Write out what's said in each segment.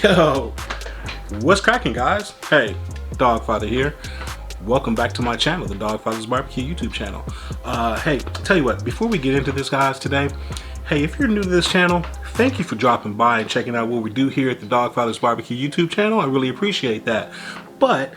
Yo, what's cracking, guys? Hey, Dawgfatha here. Welcome back to my channel, the Dawgfatha's Barbecue YouTube channel. Hey, tell you what, before we get into this, guys, today, hey, if you're new to this channel, thank you for dropping by and checking out what we do here at the Dawgfatha's Barbecue YouTube channel. I really appreciate that. But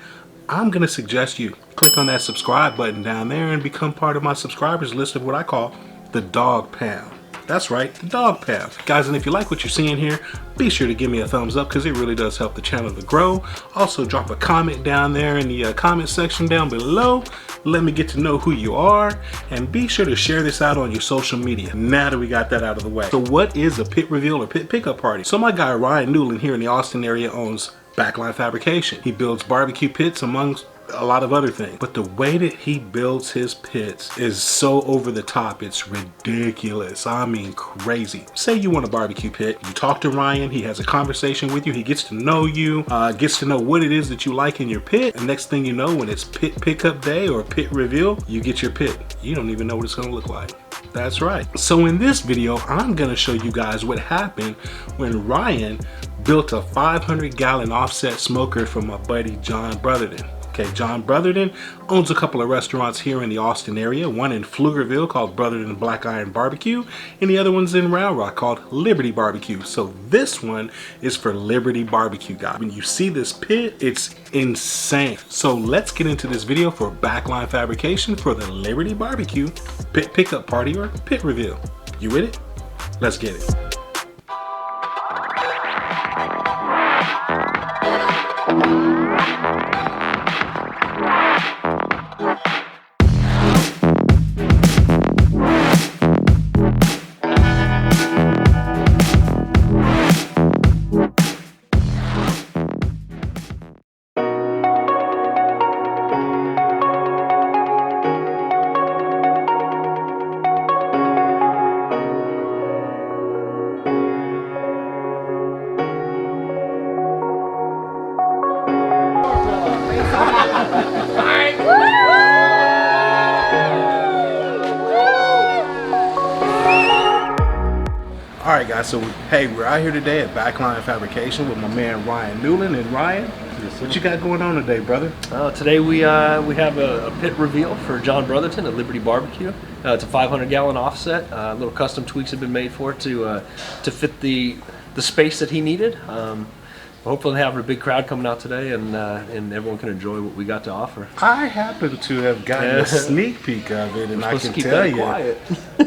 I'm gonna suggest you click on that subscribe button down there and become part of my subscribers list of what I call the Dog Pound. That's right, the Dog Pound. Guys, and if you like what you're seeing here, be sure to give me a thumbs up because it really does help the channel to grow. Also, drop a comment down there in the comment section down below. Let me get to know who you are, and be sure to share this out on your social media. Now that we got that out of the way. So what is a pit reveal or pit pickup party? So my guy Ryan Newland here in the Austin area owns Backline Fabrication. He builds barbecue pits amongst a lot of other things, but the way that he builds his pits is so over the top, it's ridiculous. I mean, crazy. Say you want a barbecue pit, you talk to Ryan, he has a conversation with you, he gets to know you, gets to know what it is that you like in your pit, and next thing you know, when it's pit pickup day or pit reveal, you get your pit. You don't even know what it's gonna look like. That's right. So in this video, I'm gonna show you guys what happened when Ryan built a 500-gallon offset smoker for my buddy John Brotherton. Okay, John Brotherton owns a couple of restaurants here in the Austin area, one in Pflugerville called Brotherton Black Iron Barbecue, and the other one's in Round Rock called Liberty Barbecue. So this one is for Liberty Barbecue, guys. When you see this pit, it's insane. So let's get into this video for Backline Fabrication for the Liberty Barbecue pit pickup party or pit reveal. You with it? Let's get it. Alright guys, so hey, we're out here today at Backline Fabrication with my man Ryan Newland. And Ryan, what you got going on today, brother? Today we have a pit reveal for John Brotherton at Liberty Barbecue. It's a 500-gallon offset. Little custom tweaks have been made for it to fit the space that he needed. Hopefully having a big crowd coming out today, and everyone can enjoy what we got to offer. I happen to have gotten a sneak peek of it, and I can tell you,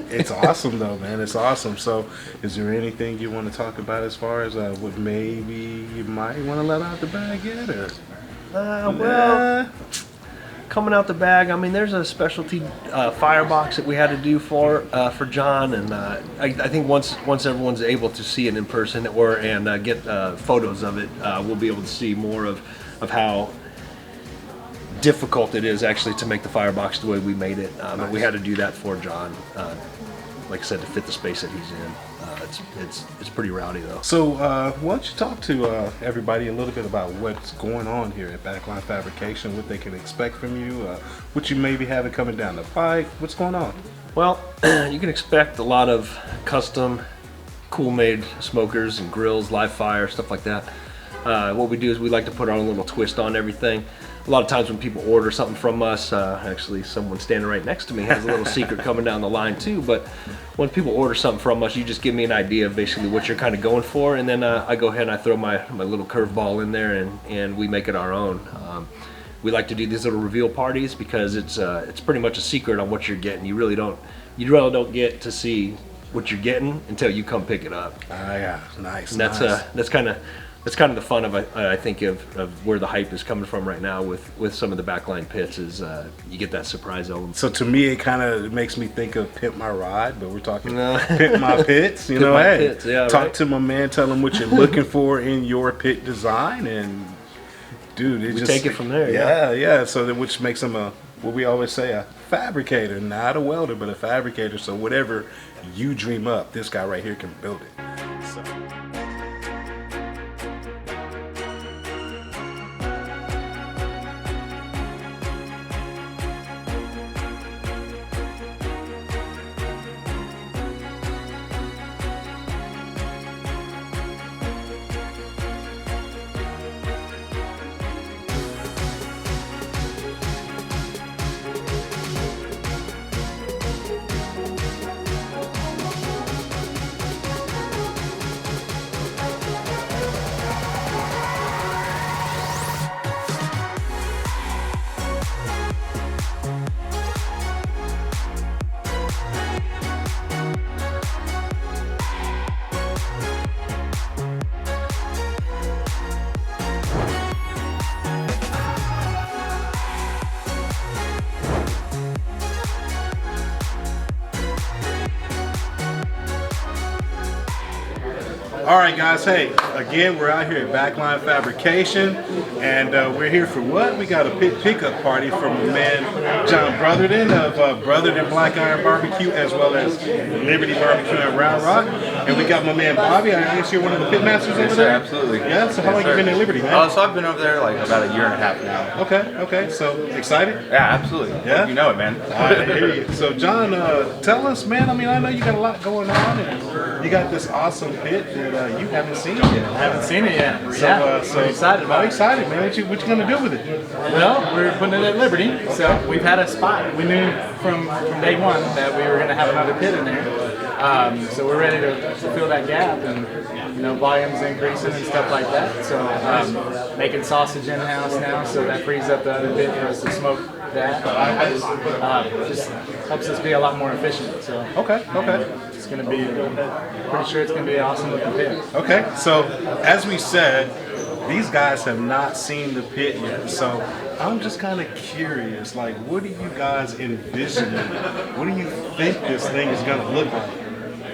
it's awesome though, man. It's awesome. So, is there anything you want to talk about as far as what maybe you might want to let out the bag yet, or? Well, coming out the bag, I mean, there's a specialty firebox that we had to do for John, and I think once everyone's able to see it in person and get photos of it, we'll be able to see more of how difficult it is actually to make the firebox the way we made it. But we had to do that for John, like I said, to fit the space that he's in. It's pretty rowdy though. So why don't you talk to everybody a little bit about what's going on here at Backline Fabrication, what they can expect from you, what you maybe have it coming down the pike, what's going on? Well, you can expect a lot of custom, cool-made smokers and grills, live fire, stuff like that. What we do is we like to put our own little twist on everything. A lot of times when people order something from us, actually someone standing right next to me has a little secret coming down the line too, but when people order something from us, you just give me an idea of basically what you're kind of going for, and then I go ahead and I throw my little curveball in there, and we make it our own. We like to do these little reveal parties because it's pretty much a secret on what you're getting. You really don't get to see what you're getting until you come pick it up. Yeah, nice. And that's kind of the fun of I think of where the hype is coming from right now with some of the backline pits is you get that surprise element. So to me, it kind of makes me think of Pimp My Ride, but we're talking Pimp My Pits. You know, hey, pits, yeah, talk to my man, tell him what you're looking for in your pit design, and dude, we take it from there. Yeah. So which makes him what we always say, a fabricator, not a welder, but a fabricator. So whatever you dream up, this guy right here can build it. So. All right, guys. Hey, again, we're out here at Backline Fabrication, and we're here for what? We got a pickup party from my man John Brotherton of Brotherton Black Iron Barbecue, as well as Liberty Barbecue in Round Rock. And we got my man Bobby. I guess you're one of the pit masters over there. Absolutely. Yeah. So how long you been at Liberty, man? Oh, so I've been over there like about a year and a half now. Okay. So excited? Yeah, absolutely. Yeah? You know it, man. I hear you. So John, tell us, man. I mean, I know you got a lot going on, and you got this awesome pit that you haven't seen yet. I haven't seen it yet. So I'm excited about it. Excited, man. What you gonna do with it? Well, we're putting it at Liberty, so we've had a spot. We knew from day one that we were going to have another pit in there. So we're ready to fill that gap, and volumes increasing and stuff like that. So making sausage in house now, so that frees up the other pit for us to smoke that. Just helps us be a lot more efficient. So Okay. it's going to be pretty sure it's going to be an awesome looking pit. Okay. So as we said, these guys have not seen the pit yet. So I'm just kind of curious, like, what are you guys envisioning? What do you think this thing is gonna look like?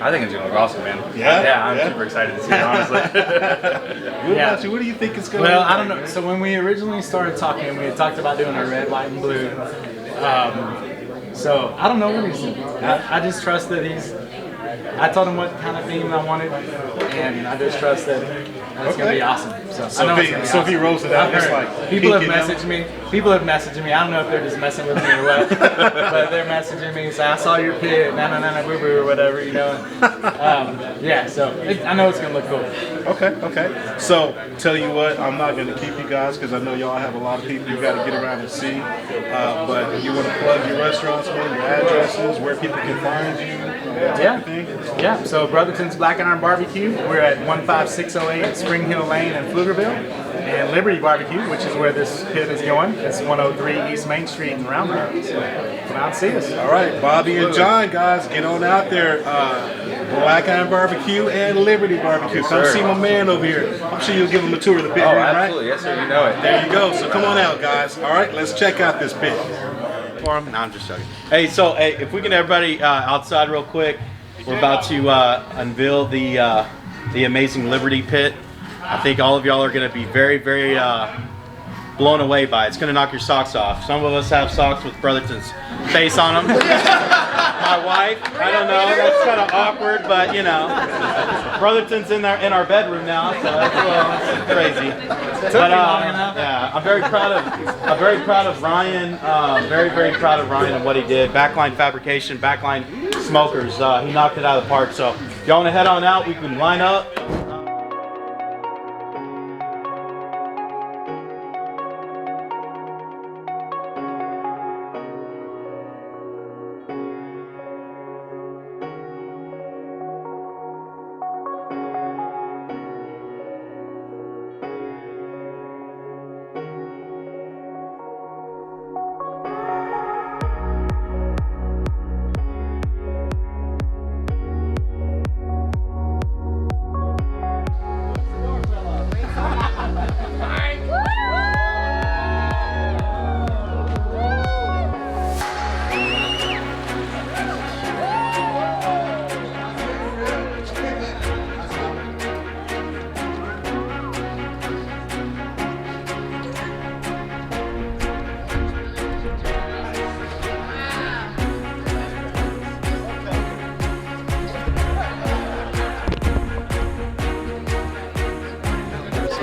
I think it's gonna look awesome, man. Yeah? I'm super excited to see it, honestly. What about you? What do you think it's gonna Well, look I like? don't know. So when we originally started talking, we had talked about doing a red, white, and blue. So I don't know what he's doing. I just trust that I told him what kind of theme I wanted, and I just trust that it's going to be awesome. So I know it's gonna be if he rolls it out, it's like people have pink and messaged me. People have messaged me. I don't know if they're just messing with me or what, but they're messaging me saying, "I saw your pit, na boo boo," or whatever, Yeah, so I know it's gonna look cool. Okay. So tell you what, I'm not gonna keep you guys because I know y'all have a lot of people you got to get around and see. But you want to plug your restaurants, man, your addresses, where people can find you, Yeah. So Brotherton's Black Iron Barbecue. We're at 15608 Spring Hill Lane in Pflugerville. And Liberty Barbecue, which is where this pit is going. It's 103 East Main Street in Round Rock. So come out and see us. All right, Bobby and John, guys, get on out there. Black Iron Barbecue and Liberty Barbecue. Yes, come sir. see my man over here. I'm sure you'll give him a tour of the pit, Oh, right? absolutely. Yes, sir. You know it. There you go. So come on out, guys. All right, let's check out this pit. For him? No, I'm just joking. Hey, so if we can everybody outside real quick, we're about to unveil the amazing Liberty pit. I think all of y'all are going to be very, very blown away by it. It's going to knock your socks off. Some of us have socks with Brotherton's face on them. My wife, I don't know, that's kind of awkward, but Brotherton's in our bedroom now, so that's a little crazy. But yeah, I'm very proud of Ryan. Very, very proud of Ryan and what he did. Backline Fabrication, Backline Smokers. He knocked it out of the park. So if y'all want to head on out, we can line up.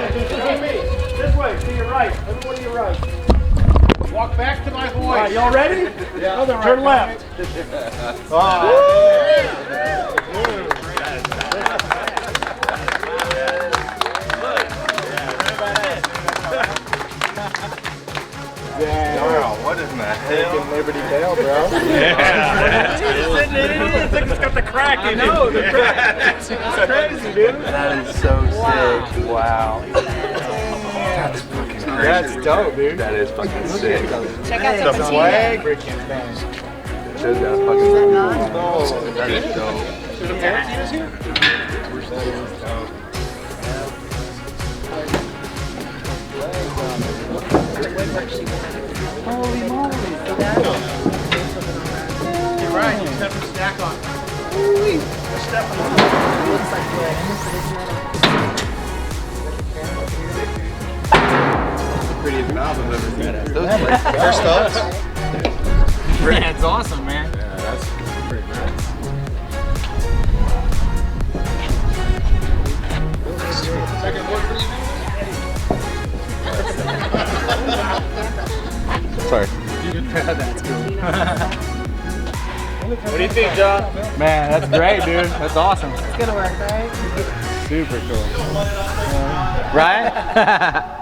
This way, to your right. Everyone to your right. Walk back to my voice. All right, y'all ready? Yeah. Turn left. Wow, what in the hell? Liberty Bell, bro. It's like it's got the crack in it. No, the crack. That's crazy, dude. That is so sick. Wow. That's fucking crazy. That's dope, dude. That is fucking sick. Check out The the flag freaking thing. Shows got a fucking That is dope. Holy moly. You're right. You step and stack on. Looks like knob I've ever seen. Your studs? Yeah, it's awesome, man. Yeah, that's pretty nice. Sorry. That's cool. What do you think, John? Man, that's great, dude. That's awesome. It's gonna work, right? Super cool. Right?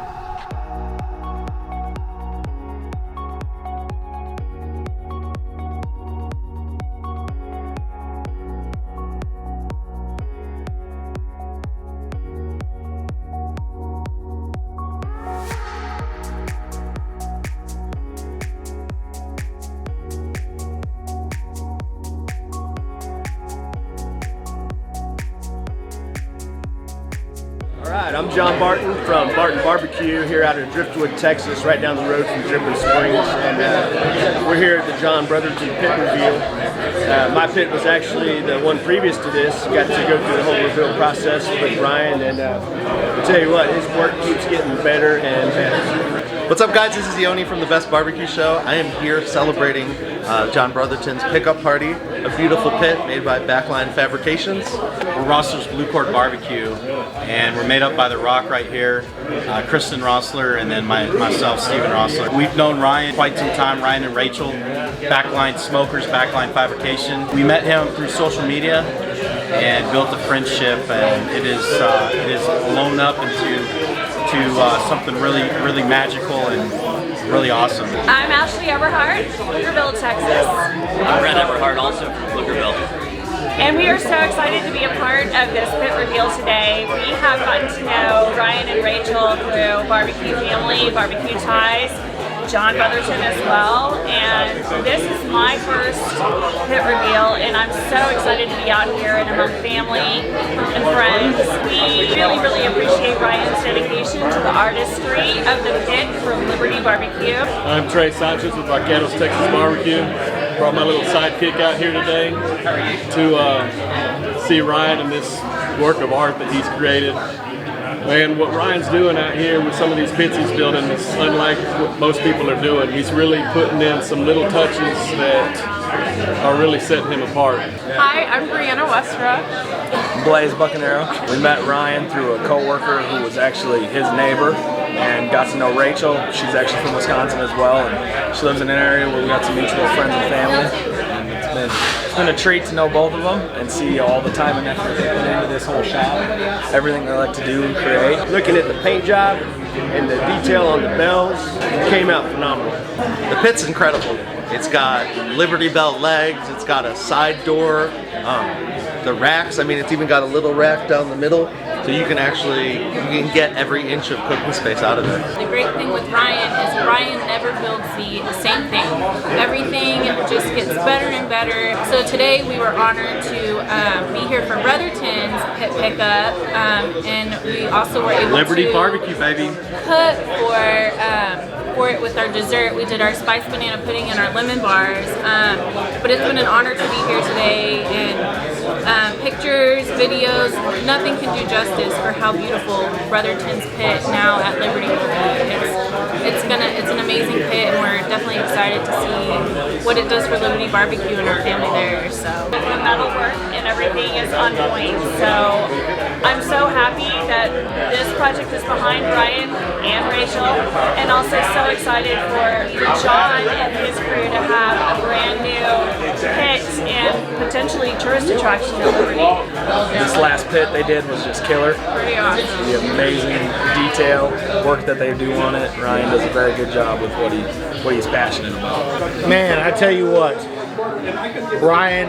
Alright, I'm John Barton from Barton Barbecue here out of Driftwood, Texas, right down the road from Dripping Springs. And we're here at the John Brotherton pit reveal. My pit was actually the one previous to this. Got to go through the whole reveal process with Ryan, and I'll tell you what, his work keeps getting better and better. What's up, guys? This is Yoni from the Best Barbecue Show. I am here celebrating John Brotherton's pickup party, a beautiful pit made by Backline Fabrications. We're Rossler's Blue Court Barbecue, and we're made up by The Rock right here, Kristen Rossler, and then myself, Steven Rossler. We've known Ryan quite some time, Ryan and Rachel, Backline Smokers, Backline Fabrication. We met him through social media and built a friendship, and it is blown up into something really magical and really awesome. I'm Ashley Everhart, Pflugerville, Texas. I'm Brett Everhart, also from Pflugerville. And we are so excited to be a part of this pit reveal today. We have gotten to know Ryan and Rachel through barbecue family, barbecue ties, John Brotherton as well, and this is my first pit reveal, and I'm so excited to be out here and among family and friends. We really appreciate Ryan's dedication to the artistry of the pit from Liberty Barbecue. I'm Trey Sanchez with Vaqueros Texas Barbecue. Brought my little sidekick out here today to see Ryan and this work of art that he's created. And what Ryan's doing out here with some of these pits he's building is unlike what most people are doing. He's really putting in some little touches that are really setting him apart. Hi, I'm Brianna Westra. Blaze Buccanero. We met Ryan through a co-worker who was actually his neighbor and got to know Rachel. She's actually from Wisconsin as well, and she lives in an area where we got some mutual friends and family. And it's been a treat to know both of them and see all the time and effort they put into this whole shop, everything they like to do and create. Looking at the paint job and the detail on the bells, it came out phenomenal. The pit's incredible. It's got Liberty Bell legs, it's got a side door, the racks, I mean it's even got a little rack down the middle, so you can get every inch of cooking space out of it. The great thing with Ryan is Ryan never builds the same thing. Everything just gets better and better. So today we were honored to be here for Brotherton's pit pickup, and we also were able Liberty to Barbecue, baby. cook for it with our dessert. We did our spiced banana pudding and our lemon bars, but it's been an honor to be here today, and pictures, videos, nothing can do justice for how beautiful Brotherton's pit now at Liberty will be. It's an amazing pit, and we're definitely excited to see what it does for Liberty Barbecue and our family there. So the metal work and everything is on point. So I'm so happy that this project is behind Ryan and Rachel, and also so excited for John and his crew to have a brand new pit and potentially tourist attraction at Liberty. This last pit they did was just killer. Pretty awesome. The amazing detail work that they do on it. Ryan does a very good job with what he's passionate about. Man, I tell you what, Brian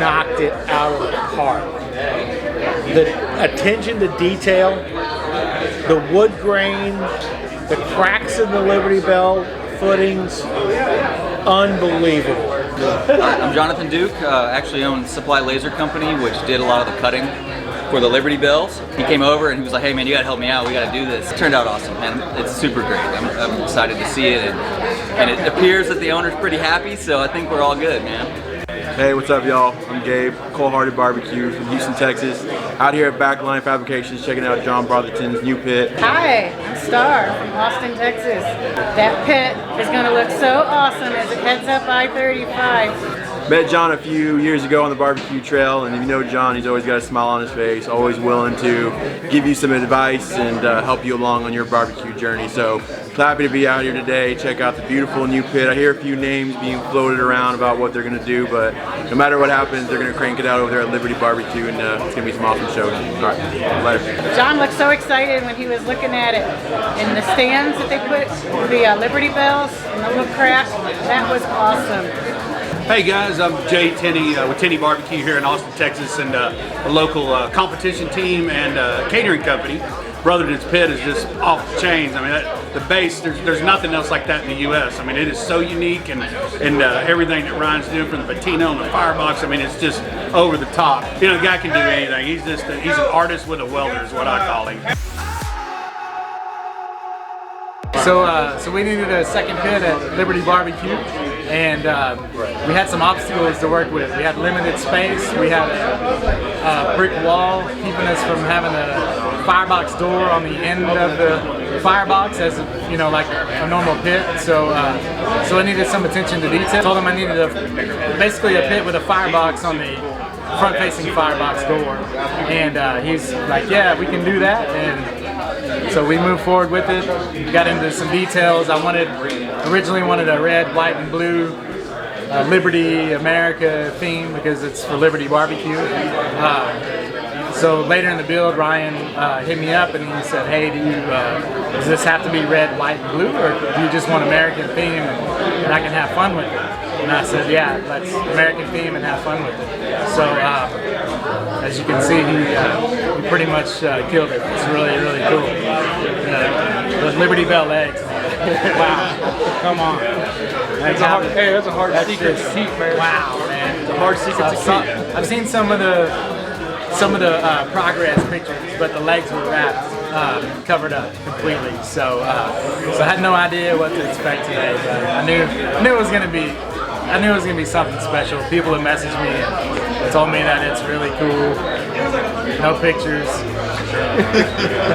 knocked it out of the park. The attention to detail, the wood grain, the cracks in the Liberty Bell footings, unbelievable. I'm Jonathan Duke, actually own Supply Laser Company, which did a lot of the cutting for the Liberty Bells. He came over and he was like, hey man, you gotta help me out, we gotta do this. It turned out awesome, man. It's super great. I'm excited to see it, and it appears that the owner's pretty happy, so I think we're all good, man. Hey, what's up, y'all? I'm Gabe, Cold Hearted Barbecue from Houston, Texas. Out here at Backline Fabrication, checking out John Brotherton's new pit. Hi, I'm Star from Austin, Texas. That pit is going to look so awesome as it heads up I-35. Met John a few years ago on the barbecue trail, and if you know John, he's always got a smile on his face, always willing to give you some advice and help you along on your barbecue journey. So happy to be out here today. Check out the beautiful new pit. I hear a few names being floated around about what they're going to do, but no matter what happens, they're going to crank it out over there at Liberty Barbecue, and it's going to be some awesome shows. All right, later. John looked so excited when he was looking at it. In the stands that they put the Liberty Bells and the little craft, that was awesome. Hey guys, I'm Jay Tenney with Tenney Barbecue here in Austin, Texas, and a local competition team and catering company. Brotherton's pit is just off the chains. I mean, the base, there's nothing else like that in the U.S. I mean, it is so unique, and everything that Ryan's doing from the patina and the firebox, I mean, it's just over the top. You know, the guy can do anything. He's an artist with a welder is what I call him. So we needed a second pit at Liberty Barbecue, and we had some obstacles to work with. We had limited space. We had a brick wall keeping us from having a firebox door on the end of the firebox, as you know, like a normal pit. So I needed some attention to detail. I told him I needed basically a pit with a firebox on the front-facing firebox door, and he's like, "Yeah, we can do that." And so we moved forward with it, got into some details. I originally wanted a red, white, and blue Liberty America theme because it's for Liberty Barbecue. So later in the build, Ryan hit me up and he said, "Hey, does this have to be red, white, and blue, or do you just want American theme and I can have fun with it?" And I said, "Yeah, let's American theme and have fun with it." So as you can see, he pretty much killed it. It's really, really cool. Those Liberty Bell legs. Wow, come on. That's a hard secret to keep, man. Wow, man. It's a hard secret to keep. I've seen some of the progress pictures, but the legs were wrapped, covered up completely. So I had no idea what to expect today, but I knew it was gonna be something special. People have messaged me and told me that it's really cool. No pictures,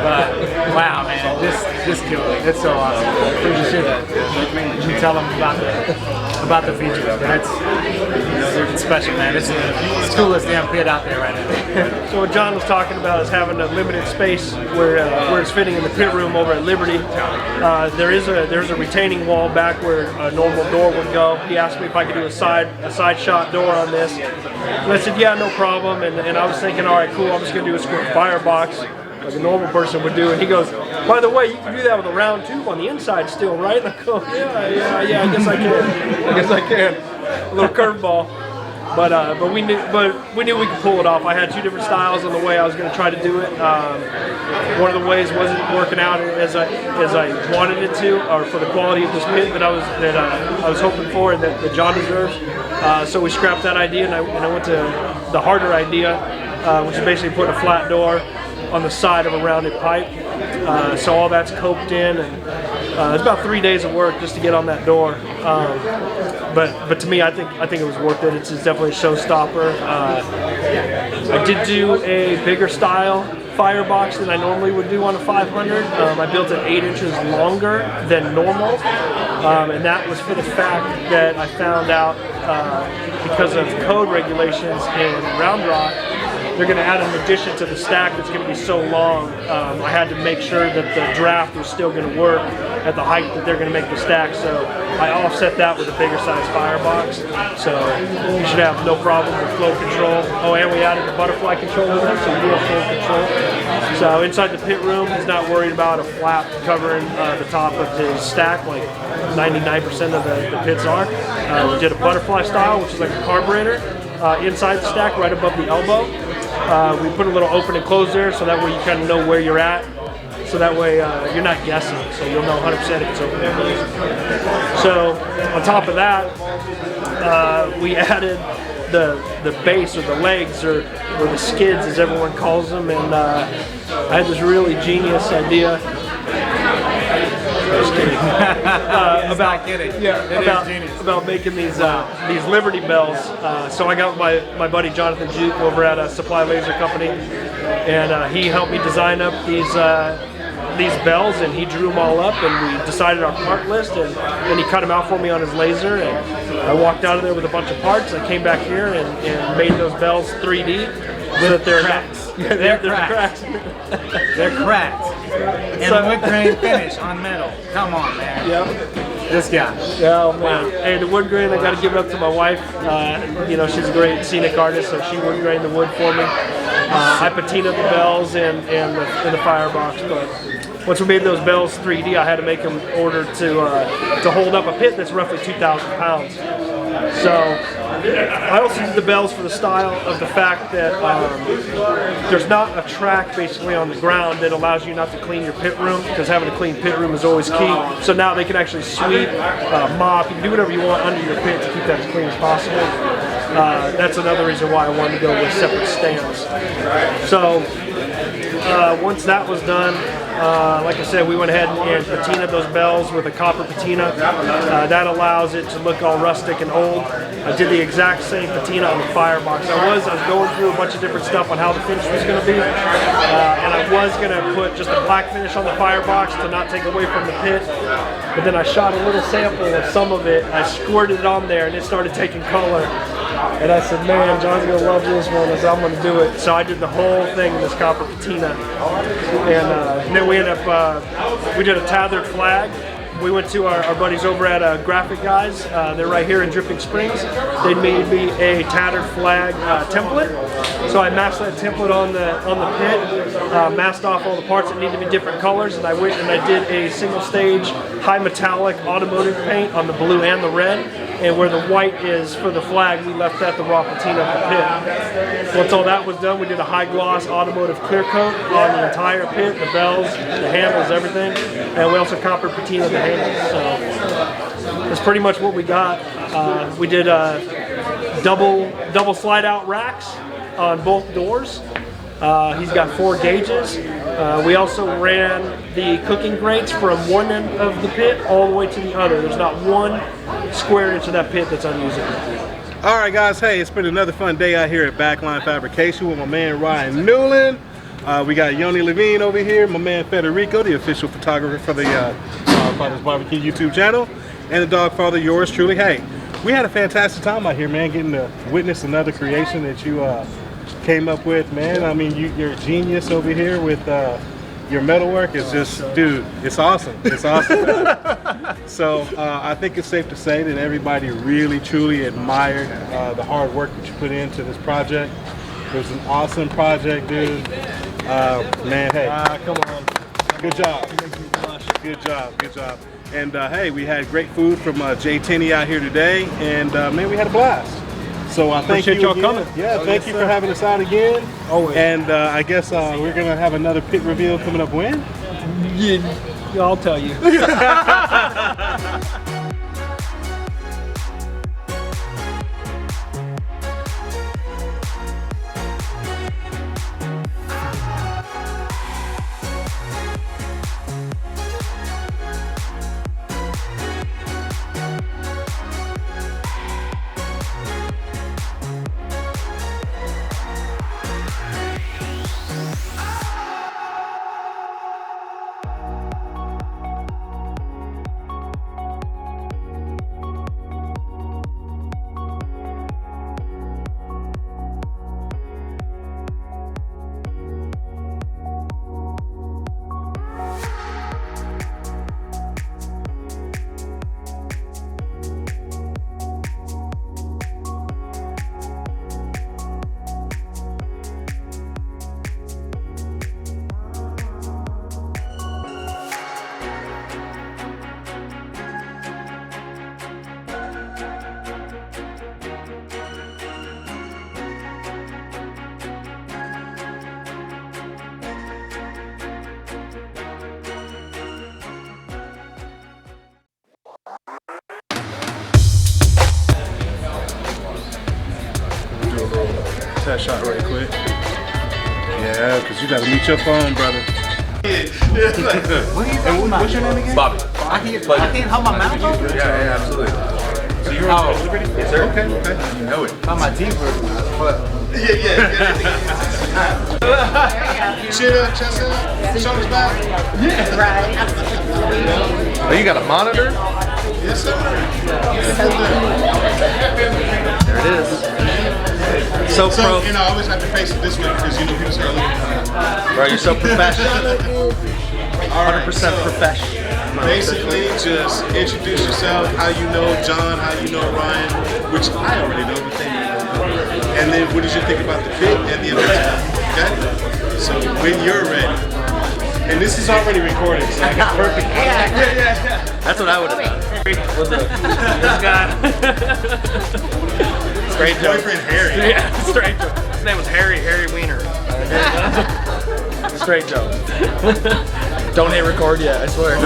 but wow, man, just killed it. It's so awesome. You should tell them about the features. It's special, man. It's the coolest damn pit out there right now. So what John was talking about is having a limited space where it's fitting in the pit room over at Liberty. There's a retaining wall back where a normal door would go. He asked me if I could do a side shot door on this. And I said, yeah, no problem. And I was thinking, all right, cool, I'm just going to do a square firebox like a normal person would do. And he goes, by the way, you can do that with a round tube on the inside still, right? And I go, yeah, I guess I can. A little curveball. But we knew we could pull it off. I had two different styles on the way I was going to try to do it. One of the ways wasn't working out as I wanted it to, or for the quality of this pit that I was hoping for and that John deserves. So we scrapped that idea and I went to the harder idea, which is basically putting a flat door on the side of a rounded pipe. So all that's coped in, and it's about 3 days of work just to get on that door. But to me, I think it was worth it. It's definitely a showstopper. I did do a bigger style firebox than I normally would do on a 500. I built it 8 inches longer than normal, and that was for the fact that I found out because of code regulations in Round Rock, they're going to add an addition to the stack that's going to be so long. I had to make sure that the draft was still going to work at the height that they're going to make the stack. So I offset that with a bigger size firebox. So you should have no problem with flow control. Oh, and we added the butterfly controller there, so you do have full control. So inside the pit room, he's not worried about a flap covering the top of his stack like 99% of the pits are. We did a butterfly style, which is like a carburetor inside the stack right above the elbow. We put a little open and close there so that way you kind of know where you're at. So that way you're not guessing, so you'll know 100% if it's open or closed. So on top of that, we added the base or the legs or the skids as everyone calls them, and I had this really genius idea. Just kidding. About making these Liberty bells. So I got my buddy Jonathan Juke over at a Supply Laser Company. and he helped me design up these bells, and he drew them all up, and we decided our part list, and then he cut them out for me on his laser, and I walked out of there with a bunch of parts. I came back here and made those bells 3D so that they're cracks. Yeah, they're cracks. They're cracked. And wood grain finish on metal. Come on, man. Yep. This guy. Yeah, oh, man. Hey, the wood grain, I got to give it up to my wife. You know, she's a great scenic artist, so she wood grained the wood for me. I patinaed the bells and the firebox, but once we made those bells 3D, I had to make them order to hold up a pit that's roughly 2,000 pounds. So I also did the bells for the style of the fact that there's not a track basically on the ground that allows you not to clean your pit room, because having a clean pit room is always key. So now they can actually sweep, mop, you can do whatever you want under your pit to keep that as clean as possible. That's another reason why I wanted to go with separate stands. So once that was done, like I said, we went ahead and patinaed those bells with a copper patina. That allows it to look all rustic and old. I did the exact same patina on the firebox. I was going through a bunch of different stuff on how the finish was going to be, and I was going to put just a black finish on the firebox to not take away from the pit. But then I shot a little sample of some of it. I squirted it on there, and it started taking color. And I said, man, John's going to love this one. I said, I'm going to do it. So I did the whole thing in this copper patina. And then we ended up, we did a tethered flag. We went to our buddies over at Graphic Guys. They're right here in Dripping Springs. They made me a tattered flag template. So I masked that template on the pit, masked off all the parts that need to be different colors, and I went and I did a single stage high metallic automotive paint on the blue and the red. And where the white is for the flag, we left that the raw patina of the pit. Once all that was done, we did a high gloss automotive clear coat on the entire pit, the bells, the handles, everything. And we also copper patina the handles. So that's pretty much what we got. We did double slide out racks on both doors. He's got 4 gauges. We also ran the cooking grates from one end of the pit all the way to the other. There's not one square inch of that pit that's unusable. All right, guys. Hey, it's been another fun day out here at Backline Fabrication with my man Ryan Newland. We got Yoni Levine over here, my man Federico, the official photographer for the Dawgfatha's Barbecue YouTube channel, and the Dawgfatha, yours truly. Hey, we had a fantastic time out here, man, getting to witness another creation that you came up with, man. I mean, you're a genius over here with your metalwork. Is just, dude, it's awesome. It's awesome. So I think it's safe to say that everybody really, truly admired the hard work that you put into this project. It was an awesome project, dude. Man, hey, come on. Good job. Good job. Good job. And hey, we had great food from Jay Tenney out here today, and man, we had a blast. So I thank you y'all coming. Yeah, thank you for having us out again. Always. And I guess we're gonna have another pit reveal coming up when? Yeah, I'll tell you. Test shot right quick. Yeah, because you got to meet your phone, brother. What's your name again? Bobby. I can't hold my mouth open? absolutely. So you're on Liberty? Yes, sir. Okay. You know it. How my teeth hurt. Chin up, chest up, shoulders back. Right. Oh, you got a monitor? Yes, sir. There it is. So pro. You know, I always have to face it this way because you know people start looking at me. Bro, you're so professional. 100% professional. Basically, just introduce yourself, how you know John, how you know Ryan, which I already know, but they know. And then what did you think about the fit and the announcement? Okay? So when you're ready. And this is already recorded, so I got perfect. That's what I would have done. This guy. Straight joke. Boyfriend Harry. Yeah, straight joke. His name was Harry Wiener. Straight joke. Don't hit record yet, I swear.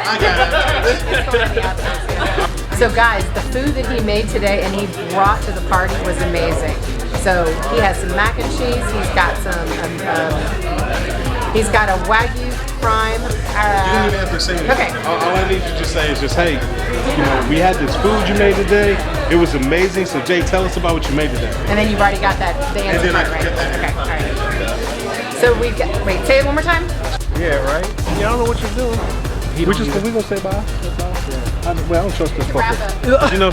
I got it. So guys, the food that he made today and he brought to the party was amazing. So he has some mac and cheese, he's got some, he's got a Wagyu prime. You don't even have to say anything. Okay. All I need you to say is just, hey, you know, we had this food you made today. It was amazing. So Jay, tell us about what you made today. And then you've already got that, the answer part, right? Okay, all right. So we got, wait, say it one more time? Yeah, right? Yeah, I don't know what you're doing. We gonna say bye? Yeah. I don't trust this Wrap fucker. up. You know.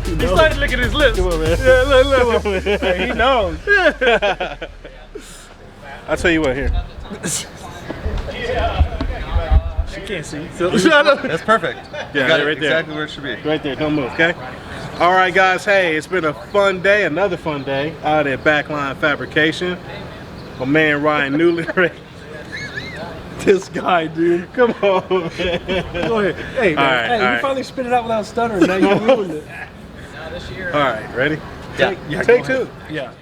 He started licking his lips. Come on, man. Yeah, look. Come on, man. Hey, he knows. I'll tell you what, here. She can't see. That's perfect. Yeah, You got it right there. exactly where it should be. Right there, don't move, okay? All right, guys, hey, it's been a fun day, another fun day out at Backline Fabrication. My man Ryan Newland. This guy, dude. Come on, man. Go ahead. Hey, man. All right, Hey, all you right. finally spit it out without stuttering. Now you ruined it. All right, ready? Yeah. Take two. Yeah.